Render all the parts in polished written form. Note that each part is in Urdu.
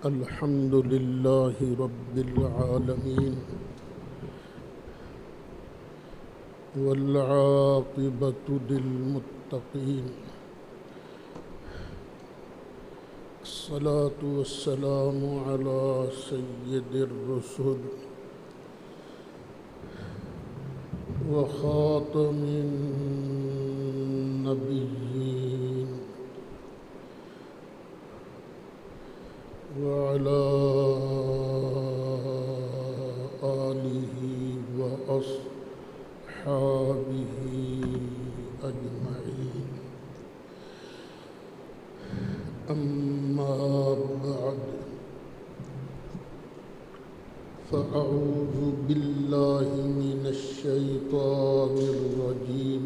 الحمد لله رب العالمين والعاقبة للمتقين الصلاة والسلام على سيد الرسل وخاتم النبيين وعلى آله وأصحابه أجمعين أما بعد فأعوذ بالله من الشيطان الرجيم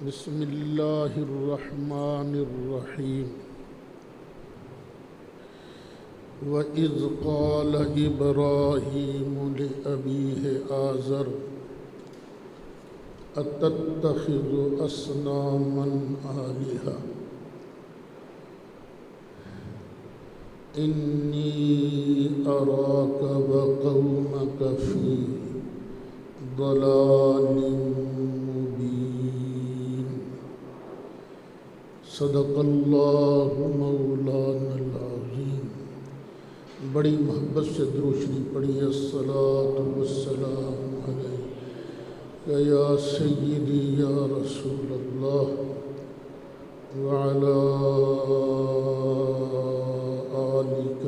بسم الله الرحمن الرحيم وَإِذْ قَالَ إِبْرَاهِيمُ لِأَبِيهِ آزَرَ أَتَتَّخِذُ أَصْنَامًا آلِهَةً إِنِّي أَرَاكَ وَقَوْمَكَ فِي ضَلَالٍ مُبِينٍ صدق اللہ مولانا العظیم۔ بڑی محبت سے درود شریف پڑھی، الصلاۃ والسلام علیک یا سیدی یا رسول اللہ وعلی آلک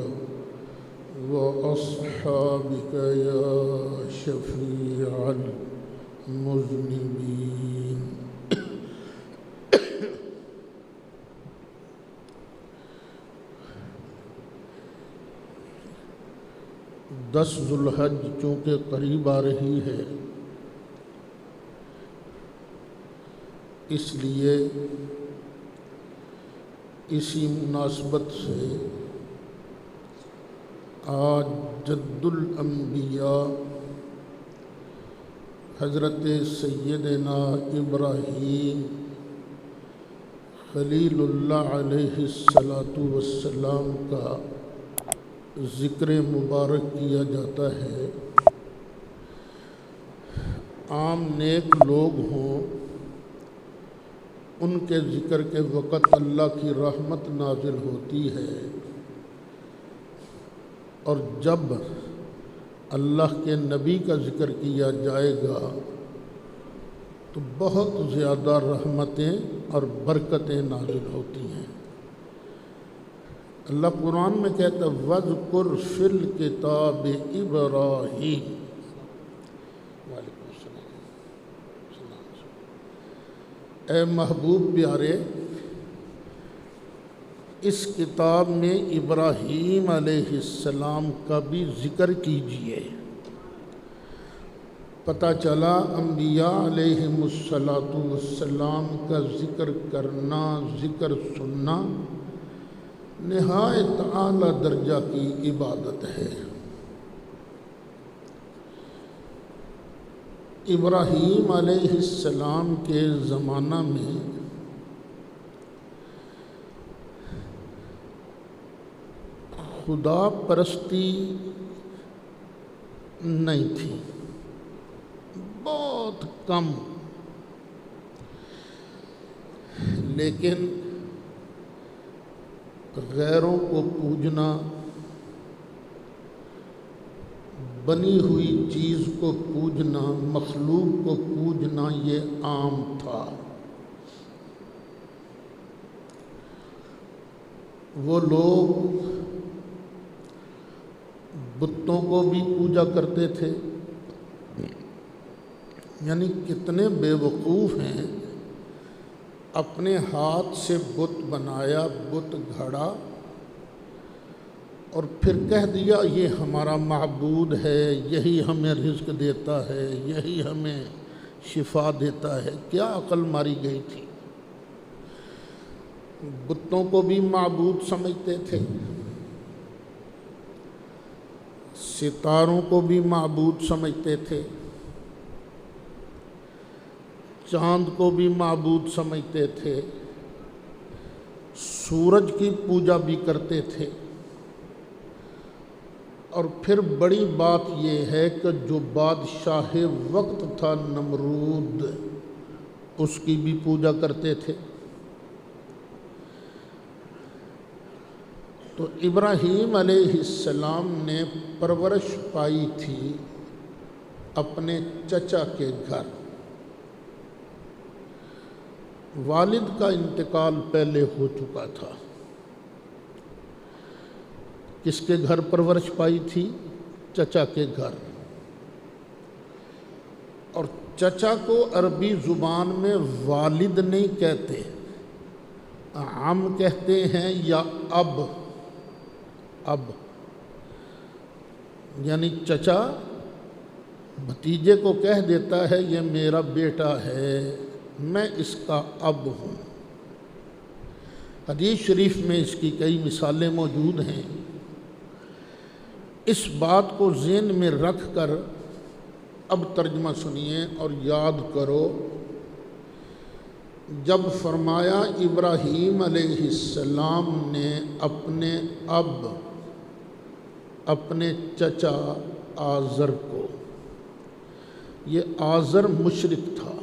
واصحابک یا شفیع المذنبین۔ دس ذو الحج چونکہ قریب آ رہی ہے، اس لیے اسی مناسبت سے آج جد الانبیاء حضرت سیدنا ابراہیم خلیل اللہ علیہ السلام کا ذکر مبارک کیا جاتا ہے۔ عام نیک لوگ ہوں، ان کے ذکر کے وقت اللہ کی رحمت نازل ہوتی ہے، اور جب اللہ کے نبی کا ذکر کیا جائے گا تو بہت زیادہ رحمتیں اور برکتیں نازل ہوتی ہیں۔ اللہ قرآن میں کہتا ہے وَاذْكُرْ فِي الْكِتَابِ إِبْرَاهِيمَ۔ وعلیکم السلام۔ اے محبوب پیارے، اس کتاب میں ابراہیم علیہ السلام کا بھی ذکر کیجئے۔ پتہ چلا انبیاء علیہم السلام کا ذکر کرنا، ذکر سننا نہایت اعلیٰ درجہ کی عبادت ہے۔ ابراہیم علیہ السلام کے زمانہ میں خدا پرستی نہیں تھی، بہت کم، لیکن غیروں کو پوجنا، بنی ہوئی چیز کو پوجنا، مخلوق کو پوجنا یہ عام تھا۔ وہ لوگ بتوں کو بھی پوجا کرتے تھے، یعنی کتنے بے وقوف ہیں، اپنے ہاتھ سے بت بنایا، بت گھڑا اور پھر کہہ دیا یہ ہمارا معبود ہے، یہی ہمیں رزق دیتا ہے، یہی ہمیں شفا دیتا ہے۔ کیا عقل ماری گئی تھی؟ بتوں کو بھی معبود سمجھتے تھے، ستاروں کو بھی معبود سمجھتے تھے، چاند کو بھی معبود سمجھتے تھے، سورج کی پوجا بھی کرتے تھے، اور پھر بڑی بات یہ ہے کہ جو بادشاہ وقت تھا نمرود، اس کی بھی پوجا کرتے تھے۔ تو ابراہیم علیہ السلام نے پرورش پائی تھی اپنے چچا کے گھر۔ والد کا انتقال پہلے ہو چکا تھا۔ کس کے گھر پرورش پائی تھی؟ چچا کے گھر۔ اور چچا کو عربی زبان میں والد نہیں کہتے، عم کہتے ہیں یا اب یعنی چچا بھتیجے کو کہہ دیتا ہے یہ میرا بیٹا ہے، میں اس کا اب ہوں۔ حدیث شریف میں اس کی کئی مثالیں موجود ہیں۔ اس بات کو ذہن میں رکھ کر اب ترجمہ سنیے اور یاد کرو۔ جب فرمایا ابراہیم علیہ السلام نے اپنے اب، اپنے چچا آزر کو، یہ آزر مشرک تھا،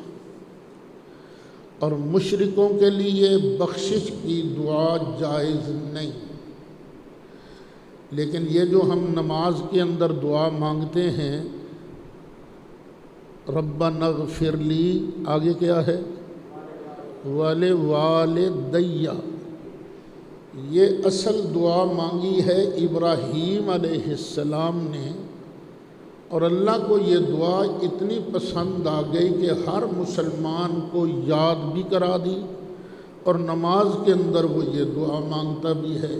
اور مشرکوں کے لیے بخشش کی دعا جائز نہیں، لیکن یہ جو ہم نماز کے اندر دعا مانگتے ہیں ربنا اغفر لی، آگے کیا ہے؟ وَلِوَالِدَيَّ، یہ اصل دعا مانگی ہے ابراہیم علیہ السلام نے، اور اللہ کو یہ دعا اتنی پسند آ گئی کہ ہر مسلمان کو یاد بھی کرا دی، اور نماز کے اندر وہ یہ دعا مانگتا بھی ہے۔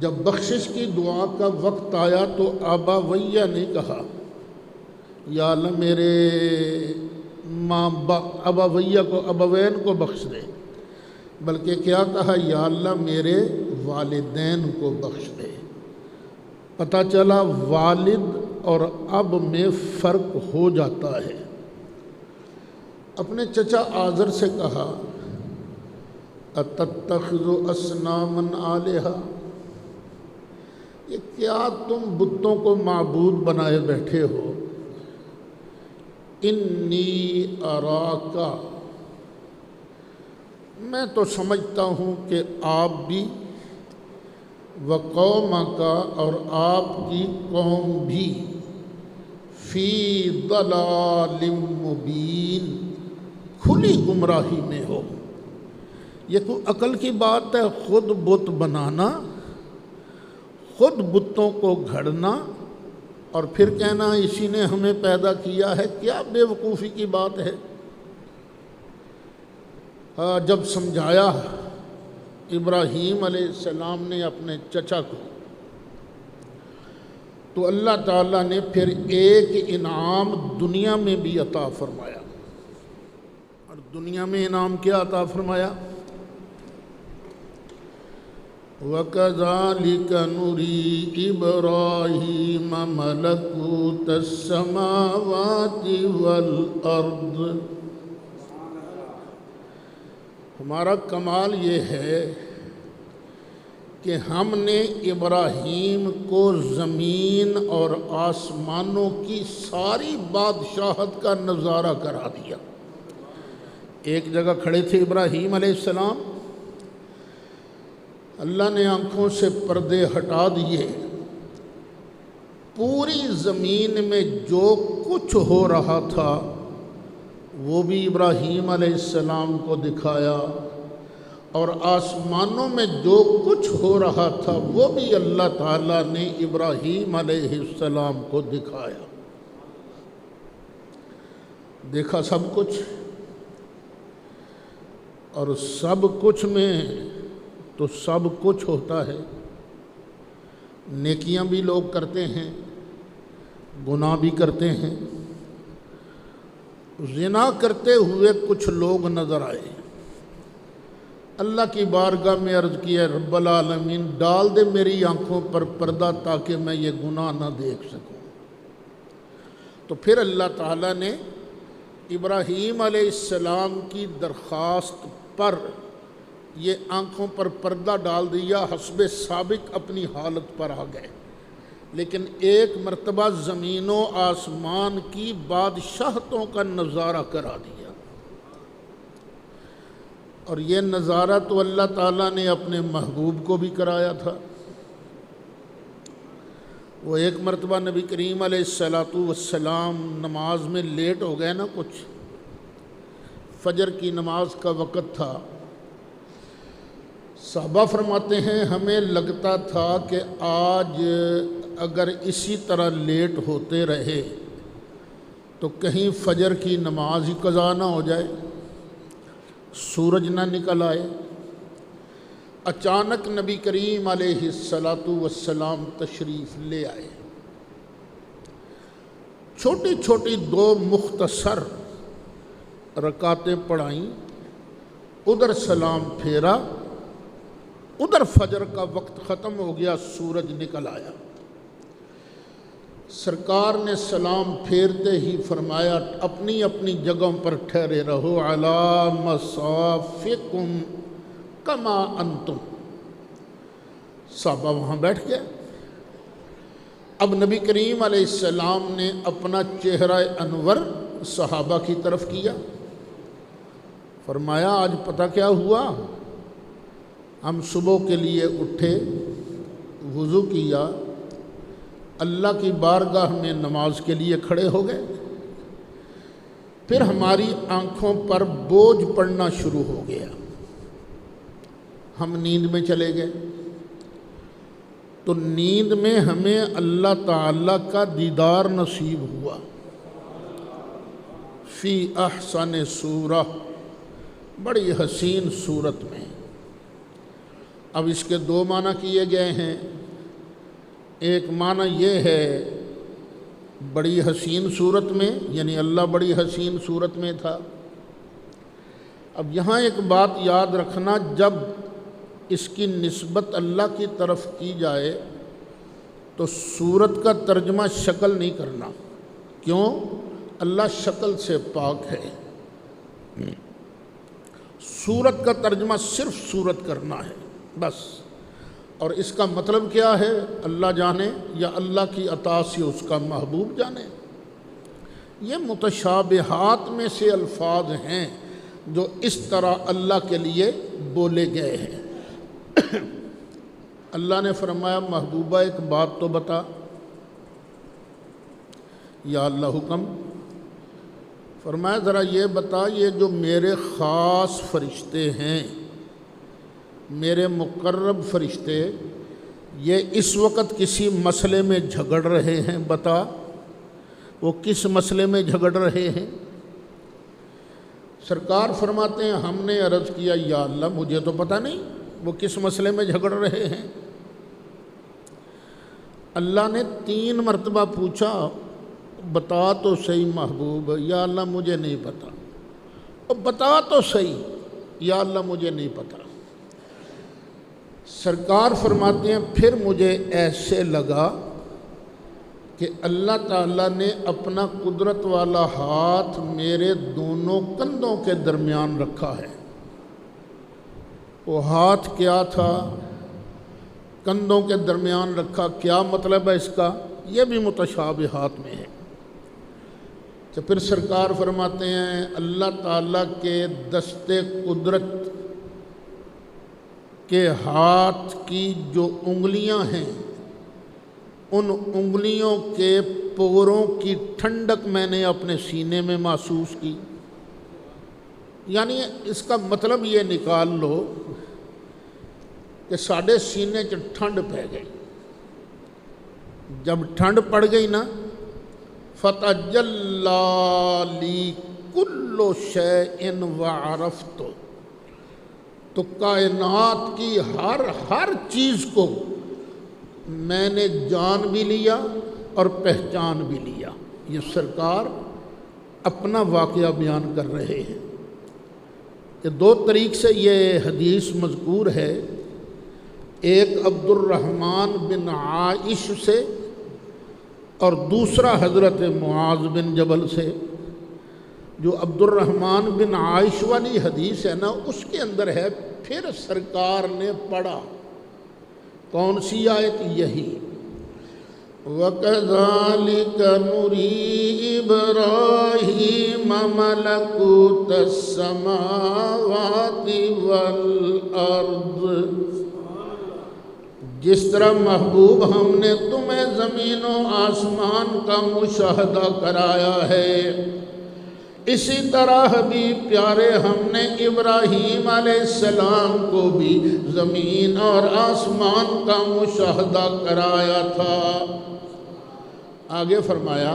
جب بخشش کی دعا کا وقت آیا تو ابویہ نہیں کہا یا اللہ میرے ماں ابویہ کو، ابوین کو بخش دے، بلکہ کیا کہا؟ یا اللہ میرے والدین کو بخش دے۔ پتہ چلا والد اور اب میں فرق ہو جاتا ہے۔ اپنے چچا آزر سے کہا اتتخذ اصناما آلہہ، یہ کیا تم بتوں کو معبود بنائے بیٹھے ہو؟ انی اراکا، میں تو سمجھتا ہوں کہ آپ بھی، وقومکا، اور آپ کی قوم بھی، فی ضلال مبین، کھلی گمراہی میں ہو۔ یہ کوئی عقل کی بات ہے؟ خود بت بنانا، خود بتوں کو گھڑنا، اور پھر کہنا اسی نے ہمیں پیدا کیا ہے، کیا بے وقوفی کی بات ہے۔ جب سمجھایا ابراہیم علیہ السلام نے اپنے چچا کو، تو اللہ تعالیٰ نے پھر ایک انعام دنیا میں بھی عطا فرمایا۔ اور دنیا میں انعام کیا عطا فرمایا؟ وَكَذَلِكَ نُرِي إِبْرَاهِيمَ مَلَكُوتَ السَّمَاوَاتِ وَالْأَرْضِ، ہمارا کمال یہ ہے کہ ہم نے ابراہیم کو زمین اور آسمانوں کی ساری بادشاہت کا نظارہ کرا دیا۔ ایک جگہ کھڑے تھے ابراہیم علیہ السلام، اللہ نے آنکھوں سے پردے ہٹا دیے، پوری زمین میں جو کچھ ہو رہا تھا وہ بھی ابراہیم علیہ السلام کو دکھایا، اور آسمانوں میں جو کچھ ہو رہا تھا وہ بھی اللہ تعالیٰ نے ابراہیم علیہ السلام کو دکھایا۔ دیکھا سب کچھ، اور سب کچھ میں تو سب کچھ ہوتا ہے۔ نیکیاں بھی لوگ کرتے ہیں، گناہ بھی کرتے ہیں۔ زنا کرتے ہوئے کچھ لوگ نظر آئے، اللہ کی بارگاہ میں عرض کیا رب العالمین ڈال دے میری آنکھوں پر پردہ تاکہ میں یہ گناہ نہ دیکھ سکوں۔ تو پھر اللہ تعالیٰ نے ابراہیم علیہ السلام کی درخواست پر یہ آنکھوں پر پردہ ڈال دیا، حسب سابق اپنی حالت پر آ گئے، لیکن ایک مرتبہ زمین و آسمان کی بادشاہتوں کا نظارہ کرا دیا، اور یہ نظارہ تو اللہ تعالیٰ نے اپنے محبوب کو بھی کرایا تھا۔ وہ ایک مرتبہ نبی کریم علیہ السلام نماز میں لیٹ ہو گئے نا، کچھ فجر کی نماز کا وقت تھا۔ صحابہ فرماتے ہیں ہمیں لگتا تھا کہ آج اگر اسی طرح لیٹ ہوتے رہے تو کہیں فجر کی نماز ہی قضا نہ ہو جائے، سورج نہ نکل آئے۔ اچانک نبی کریم علیہ السلام تشریف لے آئے، چھوٹی چھوٹی 2 مختصر رکعتیں پڑھائیں، ادھر سلام پھیرا، ادھر فجر کا وقت ختم ہو گیا، سورج نکل آیا۔ سرکار نے سلام پھیرتے ہی فرمایا اپنی اپنی جگہوں پر ٹھہرے رہو، علی مصافکم کما انتم۔ صحابہ وہاں بیٹھ گئے۔ اب نبی کریم علیہ السلام نے اپنا چہرہ انور صحابہ کی طرف کیا، فرمایا آج پتہ کیا ہوا؟ ہم صبح کے لیے اٹھے، وضو کیا، اللہ کی بارگاہ میں نماز کے لیے کھڑے ہو گئے، پھر ہماری آنکھوں پر بوجھ پڑنا شروع ہو گیا، ہم نیند میں چلے گئے، تو نیند میں ہمیں اللہ تعالیٰ کا دیدار نصیب ہوا، فی احسن صورہ، بڑی حسین صورت میں۔ اب اس کے 2 معنی کیے گئے ہیں۔ ایک معنی یہ ہے بڑی حسین صورت میں، یعنی اللہ بڑی حسین صورت میں تھا۔ اب یہاں ایک بات یاد رکھنا، جب اس کی نسبت اللہ کی طرف کی جائے تو صورت کا ترجمہ شکل نہیں کرنا، کیوں؟ اللہ شکل سے پاک ہے۔ صورت کا ترجمہ صرف صورت کرنا ہے بس، اور اس کا مطلب کیا ہے اللہ جانے، یا اللہ کی عطا سے اس کا محبوب جانے۔ یہ متشابہات میں سے الفاظ ہیں جو اس طرح اللہ کے لیے بولے گئے ہیں۔ اللہ نے فرمایا محبوبہ ایک بات تو بتا، یا اللہ حکم، فرمایا ذرا یہ بتا، یہ جو میرے خاص فرشتے ہیں، میرے مقرب فرشتے، یہ اس وقت کسی مسئلے میں جھگڑ رہے ہیں، بتا وہ کس مسئلے میں جھگڑ رہے ہیں؟ سرکار فرماتے ہیں ہم نے عرض کیا یا اللہ مجھے تو پتہ نہیں وہ کس مسئلے میں جھگڑ رہے ہیں۔ اللہ نے 3 مرتبہ پوچھا بتا تو صحیح محبوب، یا اللہ مجھے نہیں پتہ، اور بتا تو صحیح، یا اللہ مجھے نہیں پتہ۔ سرکار فرماتے ہیں پھر مجھے ایسے لگا کہ اللہ تعالیٰ نے اپنا قدرت والا ہاتھ میرے دونوں کندھوں کے درمیان رکھا ہے۔ وہ ہاتھ کیا تھا؟ کندھوں کے درمیان رکھا، کیا مطلب ہے اس کا؟ یہ بھی متشابہات میں ہے۔ تو پھر سرکار فرماتے ہیں اللہ تعالیٰ کے دست قدرت کے ہاتھ کی جو انگلیاں ہیں، ان انگلیوں کے پوروں کی ٹھنڈک میں نے اپنے سینے میں محسوس کی۔ یعنی اس کا مطلب یہ نکال لو کہ ساڑھے سینے چ ٹھنڈ پہ گئی۔ جب ٹھنڈ پڑ گئی نا، فَتَجَلَّى لِي كُلُّ شَيْءٍ وَعَرَفْتُ، تو کائنات کی ہر چیز کو میں نے جان بھی لیا اور پہچان بھی لیا۔ یہ سرکار اپنا واقعہ بیان کر رہے ہیں کہ 2 طریق سے یہ حدیث مذکور ہے، ایک عبد الرحمن بن عائش سے اور دوسرا حضرت معاذ بن جبل سے۔ جو عبد الرحمن بن عائش والی حدیث ہے نا، اس کے اندر ہے پھر سرکار نے پڑھا کون سی آیت؟ یہی وَكَذَلِكَ نُرِي إِبْرَاهِيمَ مَلَكُوتَ السَّمَاوَاتِ وَالْأَرْضِ، جس طرح محبوب ہم نے تمہیں زمین و آسمان کا مشاہدہ کرایا ہے، اسی طرح حبیب پیارے ہم نے ابراہیم علیہ السلام کو بھی زمین اور آسمان کا مشاہدہ کرایا تھا۔ آگے فرمایا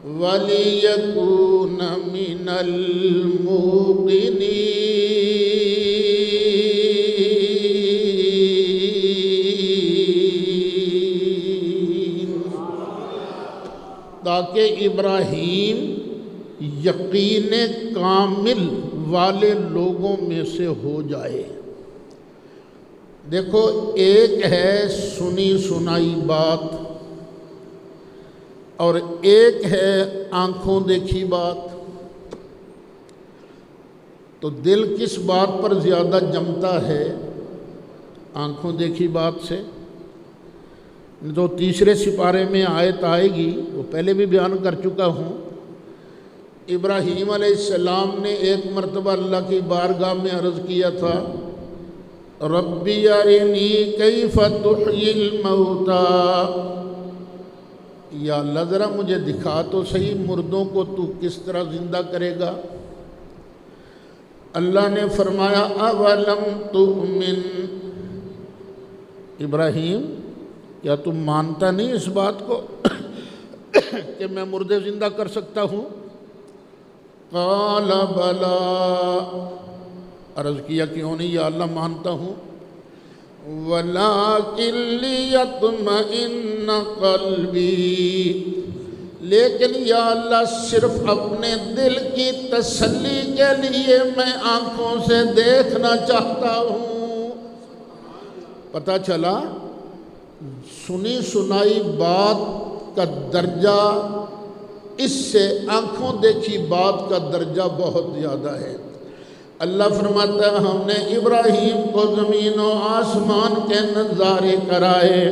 وَلِيَكُونَ مِنَ الْمُوقِنِينَ، تاکہ ابراہیم یقین کامل والے لوگوں میں سے ہو جائے۔ دیکھو، ایک ہے سنی سنائی بات اور ایک ہے آنکھوں دیکھی بات۔ تو دل کس بات پر زیادہ جمتا ہے؟ آنکھوں دیکھی بات سے۔ جو تیسرے سپارے میں آیت آئے گی وہ پہلے بھی بیان کر چکا ہوں۔ ابراہیم علیہ السلام نے ایک مرتبہ اللہ کی بارگاہ میں عرض کیا تھا، ربی ارنی کیف تحیی الموتیٰ، یا اللہ ذرا مجھے دکھا تو صحیح مردوں کو تو کس طرح زندہ کرے گا۔ اللہ نے فرمایا اولم تؤمن، ابراہیم کیا تم مانتا نہیں اس بات کو کہ میں مردے زندہ کر سکتا ہوں؟ قال بلا، عرض کیا کیوں نہیں یا اللہ مانتا ہوں۔ وَلَٰكِن لِيَطْمَئِنَّ قَلْبِي، لیکن یا اللہ صرف اپنے دل کی تسلی کے لیے میں آنکھوں سے دیکھنا چاہتا ہوں۔ پتہ چلا سنی سنائی بات کا درجہ اس سے آنکھوں دیکھی بات کا درجہ بہت زیادہ ہے۔ اللہ فرماتا ہے ہم نے ابراہیم کو زمین و آسمان کے نظارے کرائے،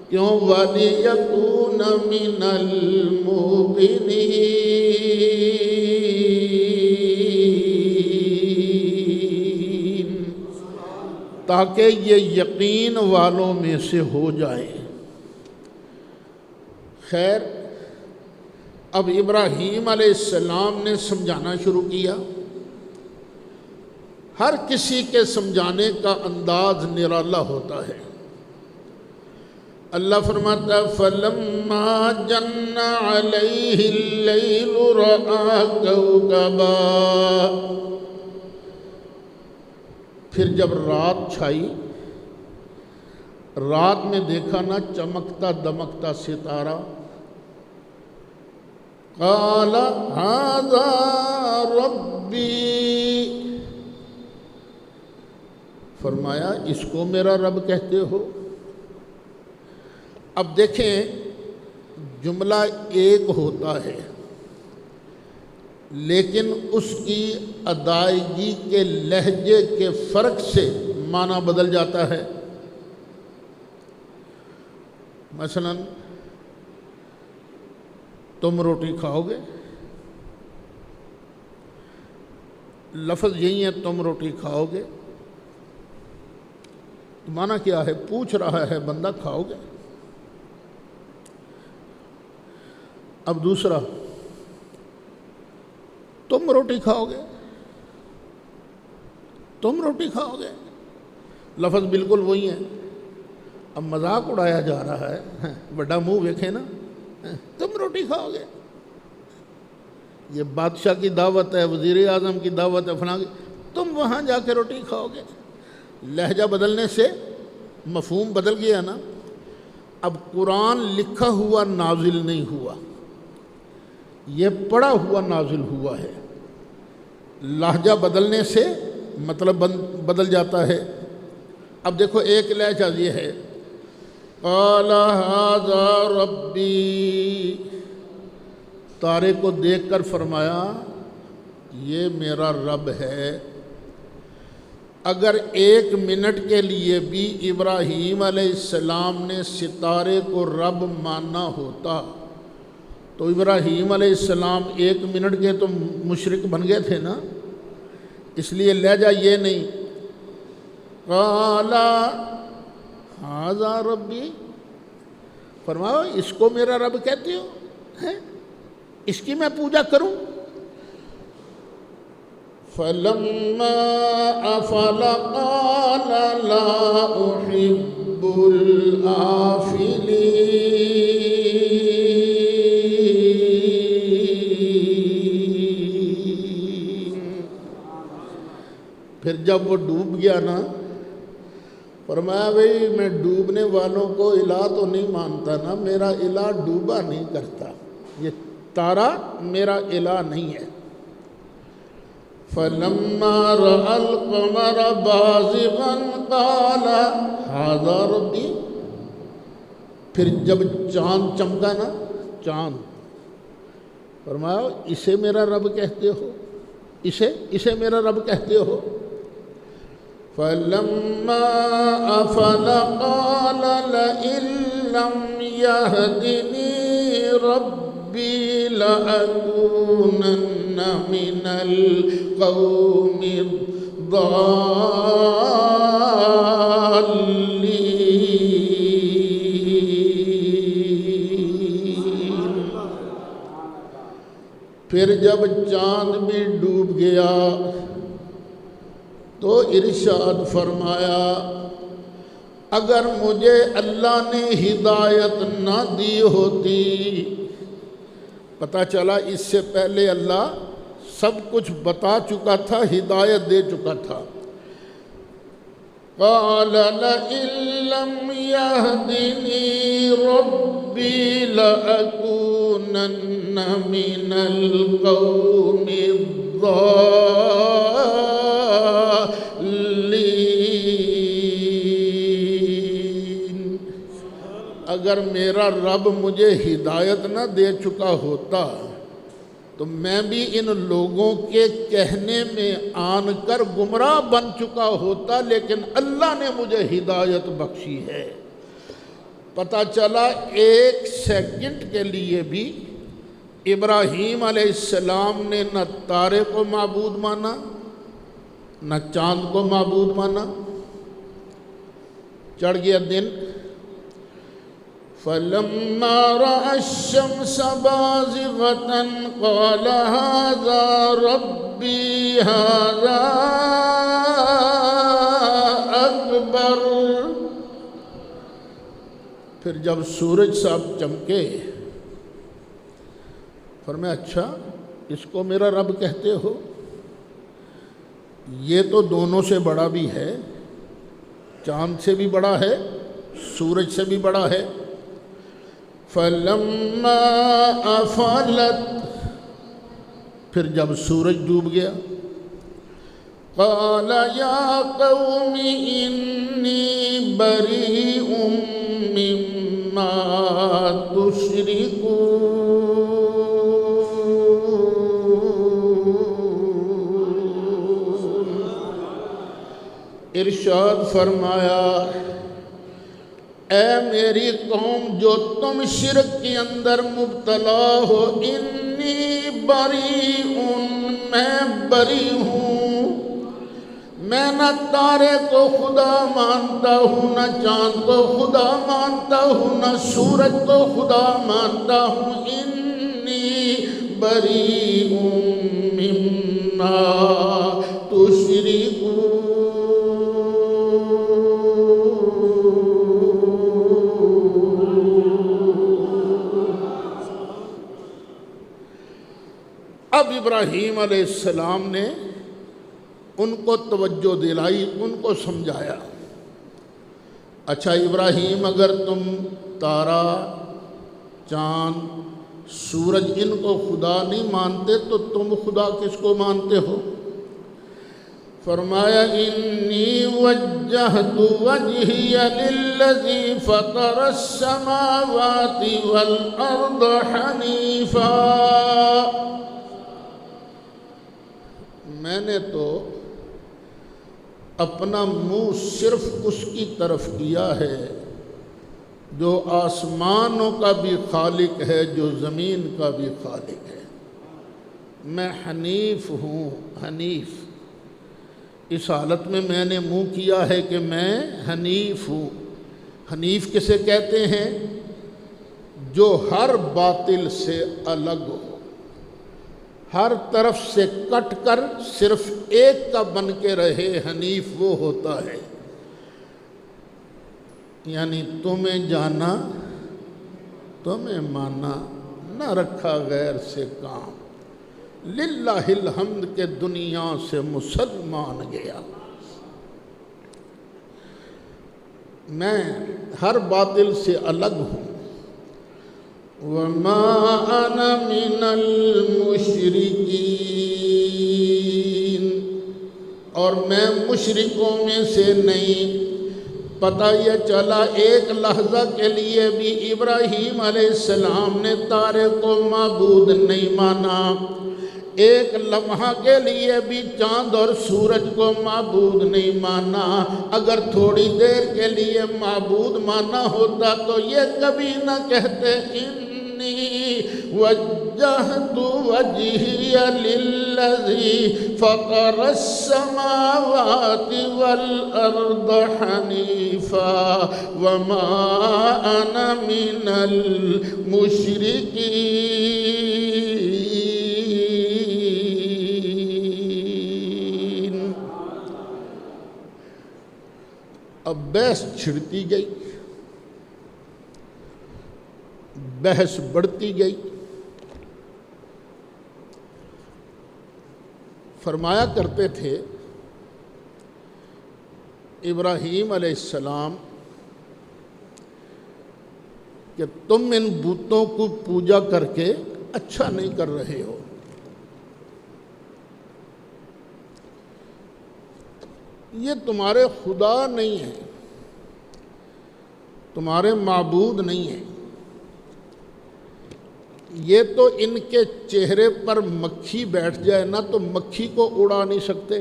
کیوں؟ وَلِيَكُونَ مِنَ الْمُوقِنِينَ، تاکہ یہ یقین والوں میں سے ہو جائے۔ خیر، اب ابراہیم علیہ السلام نے سمجھانا شروع کیا۔ ہر کسی کے سمجھانے کا انداز نرالا ہوتا ہے۔ اللہ فرماتا ہے فَلَمَّا جَنَّ عَلَيْهِ اللَّيْلُ رَأَىٰ كَوْكَبًا، پھر جب رات چھائی، رات میں دیکھا نا چمکتا دمکتا ستارہ، قال هذا ربی، فرمایا اس کو میرا رب کہتے ہو؟ اب دیکھیں جملہ ایک ہوتا ہے لیکن اس کی ادائیگی کے لہجے کے فرق سے معنی بدل جاتا ہے۔ مثلا تم روٹی کھاؤ گے، لفظ یہی ہے تم روٹی کھاؤ گے، معنی کیا ہے؟ پوچھ رہا ہے بندہ کھاؤ گے؟ اب دوسرا تم روٹی کھاؤ گے، تم روٹی کھاؤ گے، لفظ بالکل وہی ہے۔ اب مذاق اڑایا جا رہا ہے، بڑا منہ دیکھے نا، تم روٹی کھاؤ گے، یہ بادشاہ کی دعوت ہے، وزیر اعظم کی دعوت ہے، فلاں کی، تم وہاں جا کے روٹی کھاؤ گے۔ لہجہ بدلنے سے مفہوم بدل گیا نا۔ اب قرآن لکھا ہوا نازل نہیں ہوا، یہ پڑھا ہوا نازل ہوا ہے۔ لہجہ بدلنے سے مطلب بدل جاتا ہے۔ اب دیکھو ایک لہجہ یہ ہے قال هذا ربی، تارے کو دیکھ کر فرمایا یہ میرا رب ہے۔ اگر 1 منٹ کے لیے بھی ابراہیم علیہ السلام نے ستارے کو رب ماننا ہوتا تو ابراہیم علیہ السلام 1 منٹ کے تو مشرک بن گئے تھے نا، اس لیے لہجہ یہ نہیں قال ھذا ربی، فرماؤ اس کو میرا رب کہتے ہو ہیں، اس کی میں پوجا کروں؟ فَلَمَّا أَفَلَ قَالَ لَا أُحِبُّ الْآفِلِينَ۔ پھر جب وہ ڈوب گیا نا، فرمایا بھئی میں ڈوبنے والوں کو الہ تو نہیں مانتا نا، میرا الہ ڈوبا نہیں کرتا، یہ تارا میرا الہ نہیں ہے۔ فَلَمَّا رَأَى الْقَمَرَ بَازِغًا قَالَ ھَذَا رَبِّي، پھر جب چاند چمکا نا، چاند، فرمایا اسے میرا رب کہتے ہو، اسے میرا رب کہتے ہو؟ فَلَمَّا أَفَلَ قَالَ لَئِن لَّمْ يَهْدِنِي رَبِّي لَأَكُونَنَّ مِنَ الْقَوْمِ الضَّالِّينَ۔ پھر جب چاند بھی ڈوب گیا تو ارشاد فرمایا اگر مجھے اللہ نے ہدایت نہ دی ہوتی، پتہ چلا اس سے پہلے اللہ سب کچھ بتا چکا تھا، ہدایت دے چکا تھا۔ قال لئن لم يهدني ربي لأكونن من القوم الضالين۔ اگر میرا رب مجھے ہدایت نہ دے چکا ہوتا تو میں بھی ان لوگوں کے کہنے میں آن کر گمراہ بن چکا ہوتا، لیکن اللہ نے مجھے ہدایت بخشی ہے۔ پتہ چلا 1 سیکنڈ کے لیے بھی ابراہیم علیہ السلام نے نہ تارے کو معبود مانا نہ چاند کو معبود مانا۔ چڑھ گیا دن، فَلَمَّا رَأَى الشَّمْسَ بَازِغَةً قَالَ هَذَا رَبِّي هَذَا أَكْبَرُ۔ پھر جب سورج صاحب چمکے، فرمایا اچھا اس کو میرا رب کہتے ہو؟ یہ تو دونوں سے بڑا بھی ہے، چاند سے بھی بڑا ہے، سورج سے بھی بڑا ہے۔ فَلَمَّا أَفَلَتْ، پھر جب سورج ڈوب گیا، قَالَ يَا قَوْمِ إِنِّي بَرِيءٌ مِّمَّا تُشْرِكُونَ۔ ارشاد فرمایا اے میری قوم جو تم شرک کے اندر مبتلا ہو، انی بریء، میں بری ہوں، میں نہ تارے کو خدا مانتا ہوں، نہ چاند کو خدا مانتا ہوں، نہ سورج کو خدا مانتا ہوں، انی بریء مما تشرکون۔ اب ابراہیم علیہ السلام نے ان کو توجہ دلائی، ان کو سمجھایا اچھا ابراہیم اگر تم تارا، چاند، سورج ان کو خدا نہیں مانتے تو تم خدا کس کو مانتے ہو؟ فرمایا انی وجہت وجہی للذی فطر السماوات والارض حنیفا، میں نے تو اپنا منہ صرف اس کی طرف کیا ہے جو آسمانوں کا بھی خالق ہے، جو زمین کا بھی خالق ہے۔ میں حنیف ہوں، حنیف۔ اس حالت میں نے منہ کیا ہے کہ میں حنیف ہوں۔ حنیف کسے کہتے ہیں؟ جو ہر باطل سے الگ ہو، ہر طرف سے کٹ کر صرف ایک کا بن کے رہے، حنیف وہ ہوتا ہے۔ یعنی تمہیں جانا تمہیں مانا، نہ رکھا غیر سے کام، للہ الحمد کے دنیا سے مسلمان گیا۔ میں ہر باطل سے الگ ہوں۔ وَمَا أَنَا مِنَ الْمُشْرِكِينَ، اور میں مشرکوں میں سے نہیں۔ پتہ یہ چلا ایک لحظہ کے لیے بھی ابراہیم علیہ السلام نے تارے کو معبود نہیں مانا، ایک لمحہ کے لیے بھی چاند اور سورج کو معبود نہیں مانا۔ اگر تھوڑی دیر کے لیے معبود مانا ہوتا تو یہ کبھی نہ کہتے انی وجہت وجہی للذی فطر السماوات والارض حنیفا وما انا من المشرکین۔ اب بحث چھڑتی گئی، بحث بڑھتی گئی۔ فرمایا کرتے تھے ابراہیم علیہ السلام کہ تم ان بتوں کو پوجا کر کے اچھا نہیں کر رہے ہو، یہ تمہارے خدا نہیں ہیں، تمہارے معبود نہیں ہیں، یہ تو ان کے چہرے پر مکھی بیٹھ جائے نا تو مکھی کو اڑا نہیں سکتے،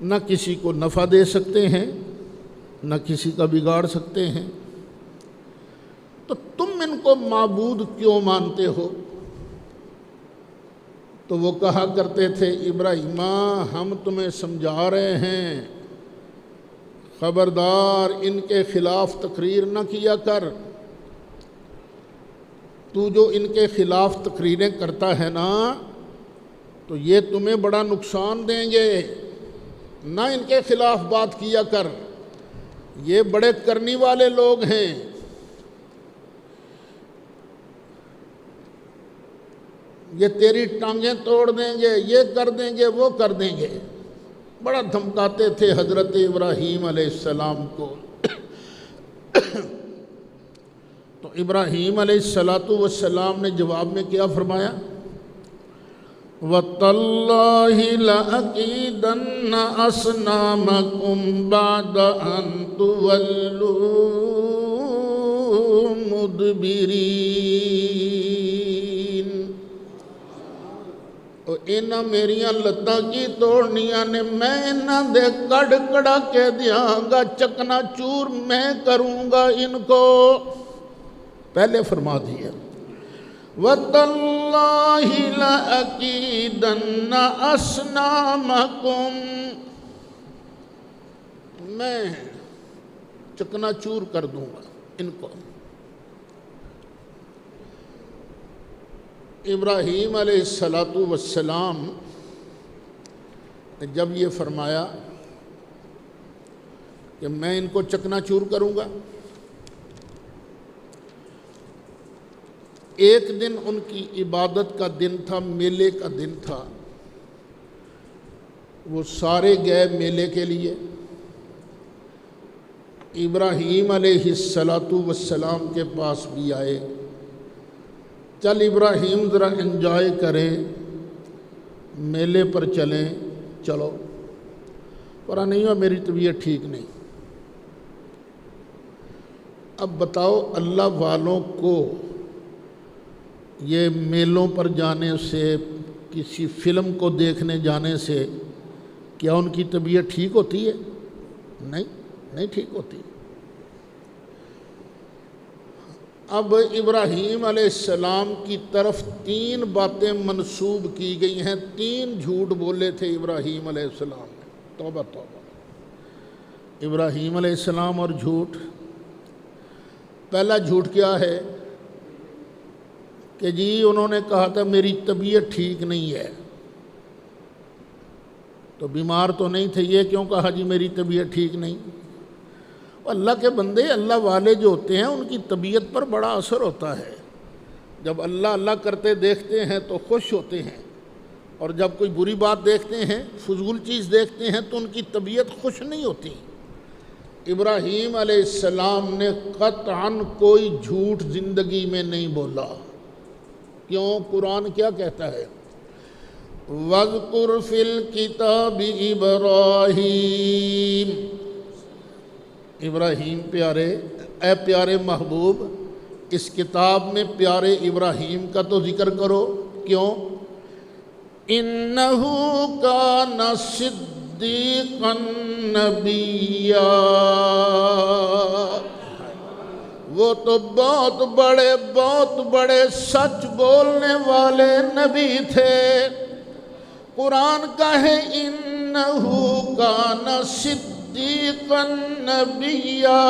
نہ کسی کو نفع دے سکتے ہیں، نہ کسی کا بگاڑ سکتے ہیں، تو تم ان کو معبود کیوں مانتے ہو؟ تو وہ کہا کرتے تھے ابراہیم ہم تمہیں سمجھا رہے ہیں، خبردار ان کے خلاف تقریر نہ کیا کر، تو جو ان کے خلاف تقریریں کرتا ہے نا تو یہ تمہیں بڑا نقصان دیں گے، نہ ان کے خلاف بات کیا کر، یہ بڑے کرنی والے لوگ ہیں۔ یہ تیری ٹانگیں توڑ دیں گے، یہ کر دیں گے، وہ کر دیں گے، بڑا دھمکاتے تھے حضرت ابراہیم علیہ السلام کو۔ تو ابراہیم علیہ السلام نے جواب میں کیا فرمایا؟ وَتَاللَّهِ لَأَكِيدَنَّ أَصْنَامَكُمْ بَعْدَ أَن تُوَلُّوا مُدْبِرِينَ۔ انہاں میریاں لتاں کی توڑنیاں نے، میں انہاں دے کڑ کڑا کے دیاں گا، چکنا چور میں کروں گا ان کو، پہلے فرما دیا۔ وَتَاللَّهِ لَأَكِيدَنَّ أَصْنَامَكُمْ، میں چکنا چور کر دوں گا ان کو۔ ابراہیم علیہ السلام نے جب یہ فرمایا کہ میں ان کو چکنا چور کروں گا، ایک دن ان کی عبادت کا دن تھا، میلے کا دن تھا، وہ سارے گئے میلے کے لیے۔ ابراہیم علیہ السلام کے پاس بھی آئے، چل ابراہیم ذرا انجوائے کریں، میلے پر چلیں، چلو، پر نہیں ہوا میری طبیعت ٹھیک نہیں۔ اب بتاؤ اللہ والوں کو یہ میلوں پر جانے سے، کسی فلم کو دیکھنے جانے سے کیا ان کی طبیعت ٹھیک ہوتی ہے؟ نہیں ٹھیک ہوتی۔ اب ابراہیم علیہ السلام کی طرف 3 باتیں منسوب کی گئی ہیں، 3 جھوٹ بولے تھے ابراہیم علیہ السلام نے۔ توبہ توبہ، ابراہیم علیہ السلام اور جھوٹ۔ پہلا جھوٹ کیا ہے کہ جی انہوں نے کہا تھا میری طبیعت ٹھیک نہیں ہے، تو بیمار تو نہیں تھے، یہ کیوں کہا جی میری طبیعت ٹھیک نہیں؟ اللہ کے بندے، اللہ والے جو ہوتے ہیں ان کی طبیعت پر بڑا اثر ہوتا ہے۔ جب اللہ اللہ کرتے دیکھتے ہیں تو خوش ہوتے ہیں، اور جب کوئی بری بات دیکھتے ہیں، فضول چیز دیکھتے ہیں تو ان کی طبیعت خوش نہیں ہوتی۔ ابراہیم علیہ السلام نے قطعاً کوئی جھوٹ زندگی میں نہیں بولا۔ کیوں؟ قرآن کیا کہتا ہے؟ وَاذْكُرْ فِي الْكِتَابِ إِبْرَاهِيمَ، ابراہیم پیارے، اے پیارے محبوب، اس کتاب میں پیارے ابراہیم کا تو ذکر کرو۔ کیوں؟ إِنَّهُ كَانَ صِدِّيقًا نَبِيًّا، وہ تو بہت بڑے سچ بولنے والے نبی تھے۔ قرآن کا ہے إِنَّهُ كَانَ صِدِّيقًا نَبِيًّا،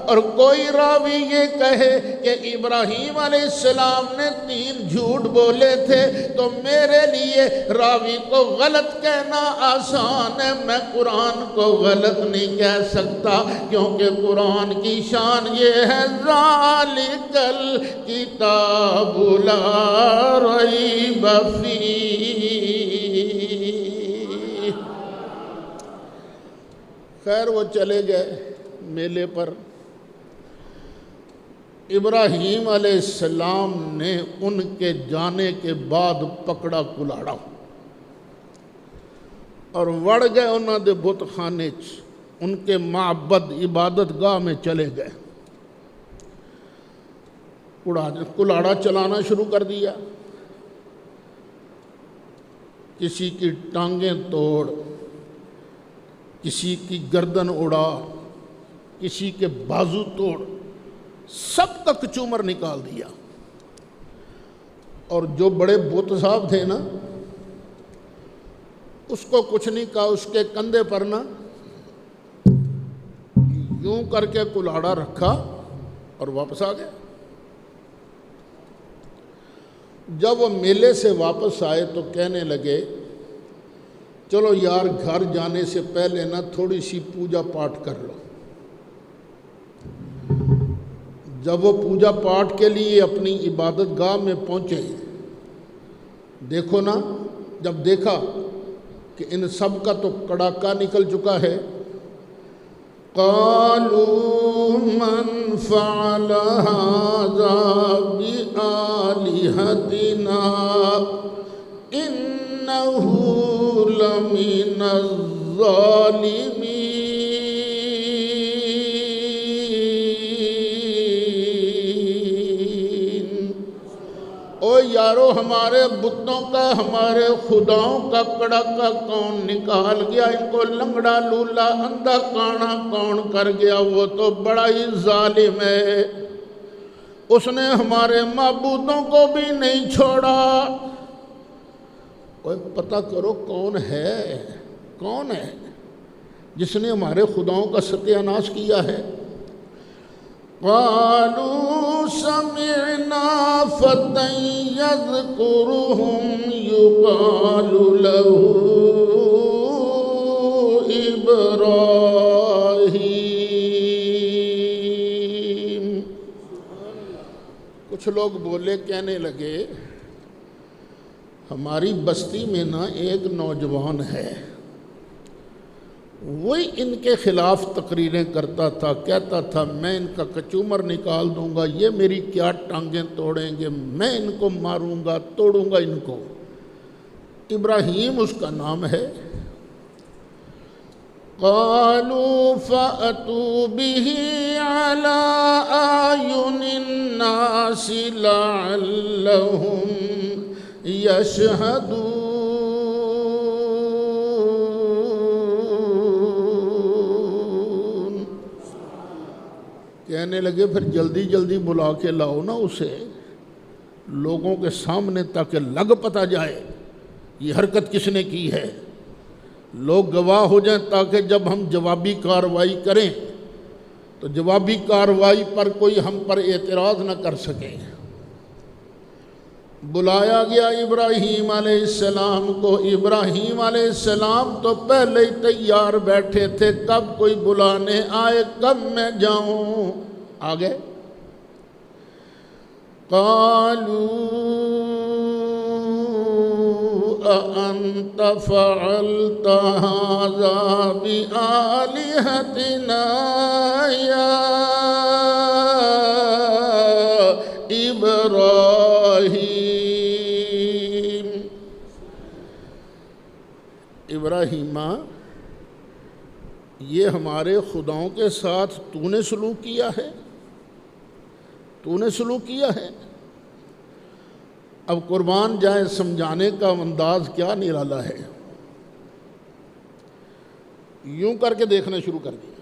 اور کوئی راوی یہ کہے کہ ابراہیم علیہ السلام نے 3 جھوٹ بولے تھے تو میرے لیے راوی کو غلط کہنا آسان ہے، میں قرآن کو غلط نہیں کہہ سکتا، کیونکہ قرآن کی شان یہ ہے ذَلِكَ الْكِتَابُ لَا رَيْبَ فِيهِ۔ خیر وہ چلے گئے میلے پر۔ ابراہیم علیہ السلام نے ان کے جانے کے بعد پکڑا کلاڑا اور وڑ گئے انہوں دے بت خانے چ، ان کے معبد عبادت گاہ میں چلے گئے، کلاڑا چلانا شروع کر دیا۔ کسی کی ٹانگیں توڑ، کسی کی گردن اڑا، کسی کے بازو توڑ، سب کا کچومر نکال دیا۔ اور جو بڑے بت صاحب تھے نا، اس کو کچھ نہیں کہا، اس کے کندھے پر نا یوں کر کے کلاڑا رکھا اور واپس آ گئے۔ جب وہ میلے سے واپس آئے تو کہنے لگے چلو یار گھر جانے سے پہلے نا تھوڑی سی پوجا پاٹ کر لو۔ جب وہ پوجا پاٹ کے لیے اپنی عبادت گاہ میں پہنچے، دیکھو نا، جب دیکھا کہ ان سب کا تو کڑاکا نکل چکا ہے، قالوا من فعل هذا بآلهتنا إنه لمن الظالمين۔ او یارو، ہمارے بتوں کا، ہمارے خداؤں کا کڑاکا کون نکال گیا؟ ان کو لنگڑا لولا اندھا کانا کون کر گیا؟ وہ تو بڑا ہی ظالم ہے، اس نے ہمارے معبودوں کو بھی نہیں چھوڑا۔ اوہ پتہ کرو کون ہے جس نے ہمارے خداؤں کا ستیہ ناش کیا ہے؟ قالوا سمعنا فتى يذكرهم يقال له إبراهيم۔ کچھ لوگ بولے، کہنے لگے ہماری بستی میں نا ایک نوجوان ہے، وہی ان کے خلاف تقریریں کرتا تھا، کہتا تھا میں ان کا کچومر نکال دوں گا، یہ میری کیا ٹانگیں توڑیں گے، میں ان کو ماروں گا، توڑوں گا ان کو۔ ابراہیم اس کا نام ہے۔ قالوا فأتوا به على أعين الناس لعلهم يشهدون۔ کہنے لگے پھر جلدی جلدی بلا کے لاؤ نا اسے لوگوں کے سامنے، تاکہ لگ پتہ جائے یہ حرکت کس نے کی ہے، لوگ گواہ ہو جائیں، تاکہ جب ہم جوابی کارروائی کریں تو جوابی کارروائی پر کوئی ہم پر اعتراض نہ کر سکے۔ بلایا گیا ابراہیم علیہ السلام کو۔ ابراہیم علیہ السلام تو پہلے ہی تیار بیٹھے تھے، کب کوئی بلانے آئے، کب میں جاؤں۔ آگے قالوا أأنت فعلت هذا بآلهتنا يا إبراهيم۔ ابراہیمہ، یہ ہمارے خداؤں کے ساتھ تو نے سلوک کیا ہے، تو نے سلوک کیا ہے۔ اب قربان جائیں، سمجھانے کا انداز کیا نرالا ہے، یوں کر کے دیکھنا شروع کر دیا۔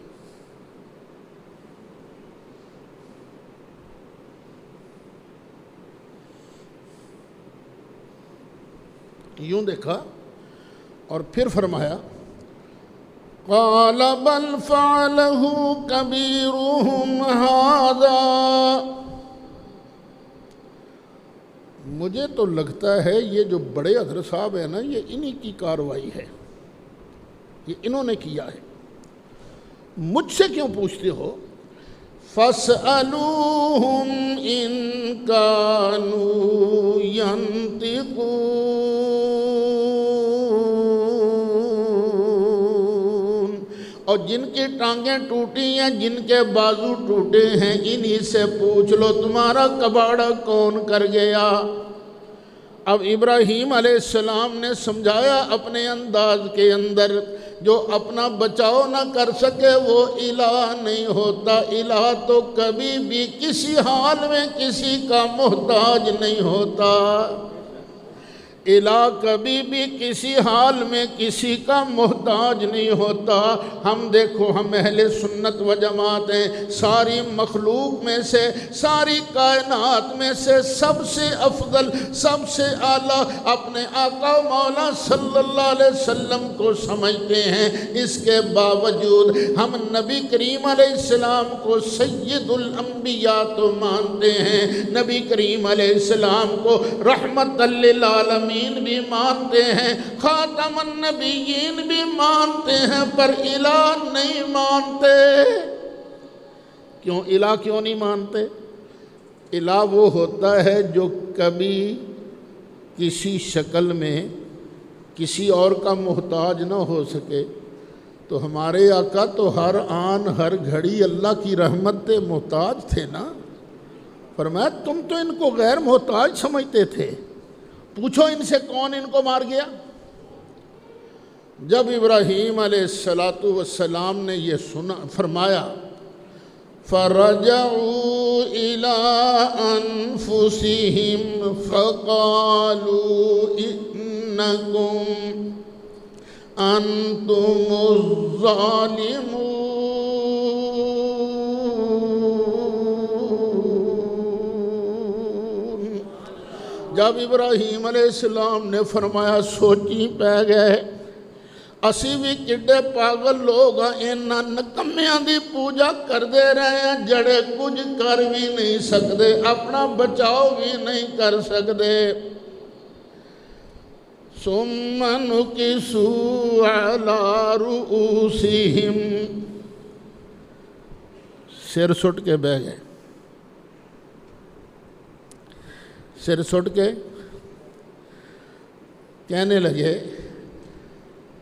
یوں دیکھا اور پھر فرمایا قال بل فعله كبيرهم هذا۔ مجھے تو لگتا ہے یہ جو بڑے حضرت صاحب ہیں نا، یہ انہی کی کارروائی ہے، یہ انہوں نے کیا ہے، مجھ سے کیوں پوچھتے ہو؟ فَاسْأَلُوهُمْ إِن كَانُوا يَنطِقُونَ۔ اور جن کی ٹانگیں ٹوٹی ہیں، جن کے بازو ٹوٹے ہیں، انہی سے پوچھ لو تمہارا کباڑا کون کر گیا۔ اب ابراہیم علیہ السلام نے سمجھایا اپنے انداز کے اندر، جو اپنا بچاؤ نہ کر سکے وہ الہ نہیں ہوتا۔ الہ تو کبھی بھی کسی حال میں کسی کا محتاج نہیں ہوتا۔ الہ کبھی بھی کسی حال میں کسی کا محتاج نہیں ہوتا۔ ہم دیکھو، ہم اہل سنت و جماعت ہیں، ساری مخلوق میں سے، ساری کائنات میں سے سب سے افضل، سب سے اعلیٰ اپنے آقا و مولا صلی اللہ علیہ وسلم کو سمجھتے ہیں۔ اس کے باوجود ہم نبی کریم علیہ السلام کو سید الانبیاء تو مانتے ہیں، نبی کریم علیہ السلام کو رحمت للعالمین بھی مانتے ہیں، خاتم النبیین بھی مانتے ہیں، پر الہ نہیں مانتے۔ کیوں الہ کیوں نہیں مانتے؟ الہ وہ ہوتا ہے جو کبھی کسی شکل میں کسی اور کا محتاج نہ ہو سکے۔ تو ہمارے آقا تو ہر آن ہر گھڑی اللہ کی رحمت سے محتاج تھے نا۔ فرمایا تم تو ان کو غیر محتاج سمجھتے تھے، پوچھو ان سے کون ان کو مار گیا۔ جب ابراہیم علیہ السلام نے یہ سنا، فرمایا فَرَجَعُوا إِلَىٰ أَنفُسِهِمْ فَقَالُوا إِنَّكُمْ أَنْتُمُ الظَّالِمُونَ۔ جب ابراہیم علیہ السلام نے فرمایا سوچی پہ گئے، اسی بھی کڈے پاگل لوگ انہاں نکمیاں دی پوجا کر دے رہے ہیں، جڑے کچھ کر بھی نہیں سکتے، اپنا بچاؤ بھی نہیں کر سکتے۔ ثُمَّ نُكِسُوا عَلَىٰ رُؤُوسِهِمْ، سر سٹ کے بہ گئے، سر سٹ کے کہنے لگے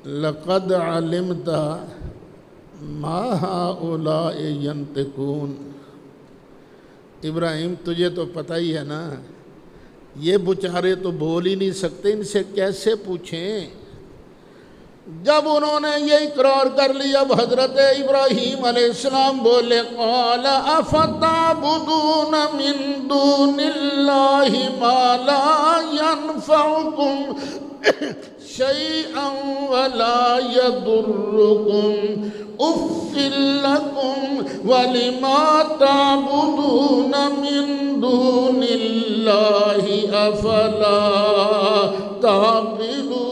لَقَدْ عَلِمْتَ مَا هَؤُلَاءِ يَنْطِقُونَ۔ ابراہیم تجھے تو پتہ ہی ہے نا، یہ بچارے تو بول ہی نہیں سکتے، ان سے کیسے پوچھیں۔ جب انہوں نے یہ اقرار کر لیا اب حضرت ابراہیم علیہ السلام بولے قال افتعبدون من دون اللہ ما لا ينفعکم شیئا ولا يضرکم اف لکم ولما تعبدون من دون اللہ افلا تعقلون.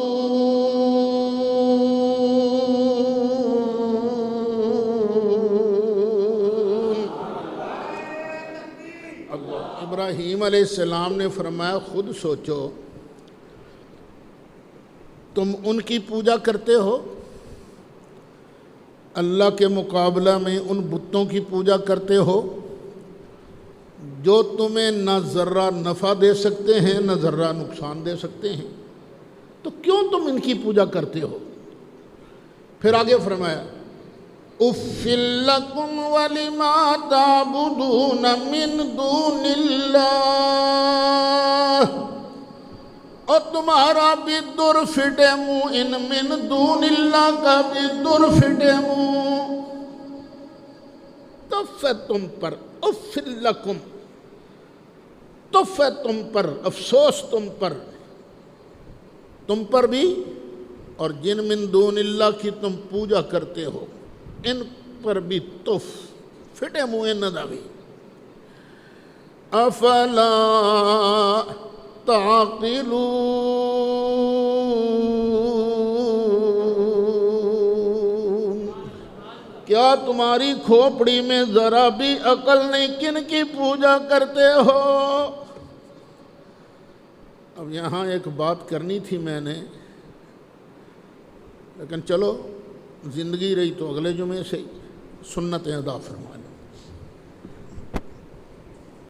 ابراہیم علیہ السلام نے فرمایا خود سوچو، تم ان کی پوجا کرتے ہو، اللہ کے مقابلہ میں ان بتوں کی پوجا کرتے ہو جو تمہیں نہ ذرہ نفع دے سکتے ہیں نہ ذرہ نقصان دے سکتے ہیں، تو کیوں تم ان کی پوجا کرتے ہو؟ پھر آگے فرمایا اُفٍّ لَكُمْ وَلِمَا تَعْبُدُونَ مِن دُونِ اللَّهِ، اور تمہارا بھی در پھٹے منہ ان من دون اللہ کا بھی در پھٹے منہ. تف ہے تم پر، اُفٍّ لَكُمْ، تف ہے تم پر، افسوس تم پر بھی اور جن من دون اللہ کی تم پوجا کرتے ہو ان پر بھی تف پھٹے منہ نہ داوی. افلا تعقلون، کیا تمہاری کھوپڑی میں ذرا بھی عقل نہیں؟ کن کی پوجا کرتے ہو؟ اب یہاں ایک بات کرنی تھی میں نے، لیکن چلو زندگی رہی تو اگلے جمعے سے سنتیں ادا فرما لیں.